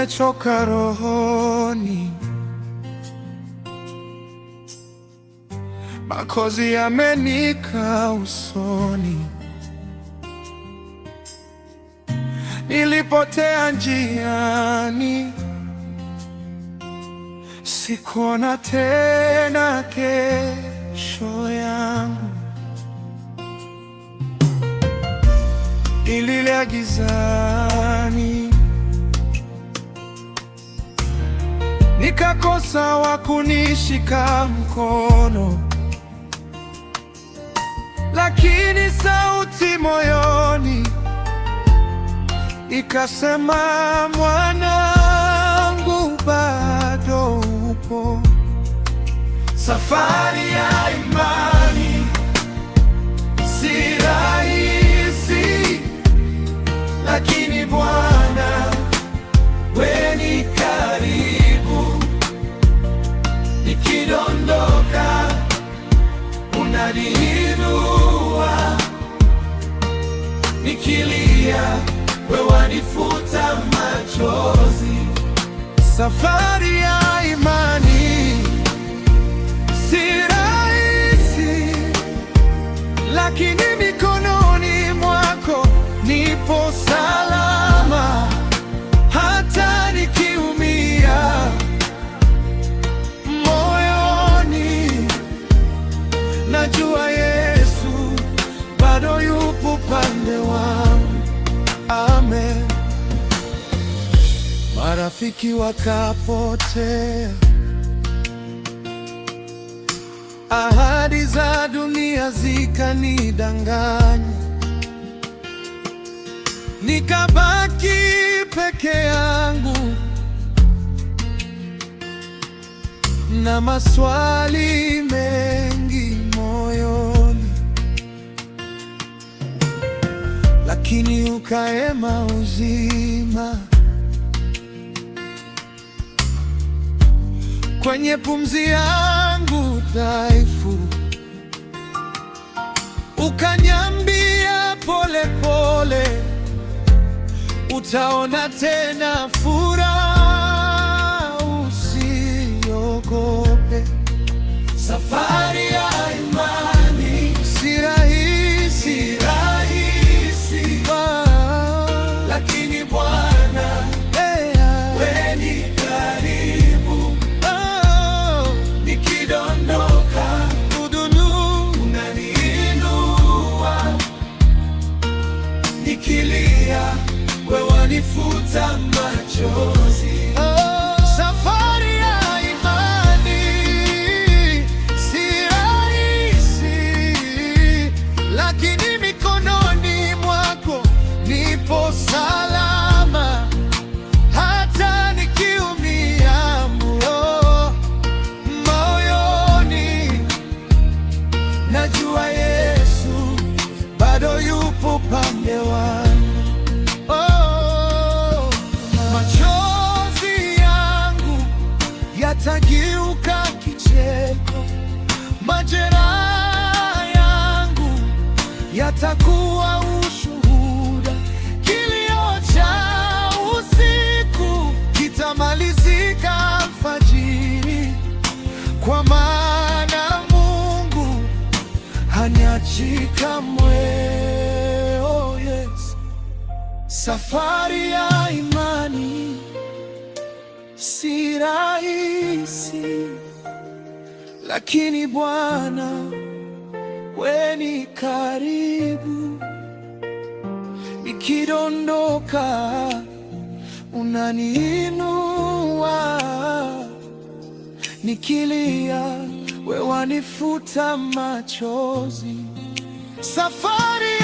nimechoka rohoni, makozi yamenika usoni, nilipotea njiani, sikuona tena kesho yangu. Nililia gizani, nikakosa wa kunishika mkono, lakini sauti moyoni ikasema, mwanangu, bado upo. Safari ya imani si rahisi, lakini Bwana wewe ni karibu. Nikidondoka unaniinua, nikilia wewe wanifuta machozi. Safari ya imani si rahisi, lakini mikononi mwako nipo salama. Hata nikiumia moyoni, najua Yesu bado yupo pande wangu. Amen. Marafiki wakapotea, ahadi za dunia zikanidanganya, nikabaki peke yangu na maswali mengi moyoni, lakini ukaema uzima kwenye pumzi yangu dhaifu, ukaniambia pole pole, utaona tena furaha, usiogope. Safari ya imani si rahisi, lakini Bwana wewe ni karibu. Nikidondoka unaniinua, nikilia wewe wanifuta machozi. Safari ya imani si rahisi, lakini mikononi mwako nipo salama. Hata nikiumia moyoni, najua Yesu bado yupo pande wangu. Machozi yangu yatageuka kicheko, majeraha yangu yatakuwa ushuhuda, kilio cha usiku kitamalizika alfajiri, kwa maana Mungu haniachi kamwe. Oh yes. Safari ya imani si rahisi, lakini Bwana wewe ni karibu. Nikidondoka unaniinua, nikilia wewe wanifuta machozi. Safari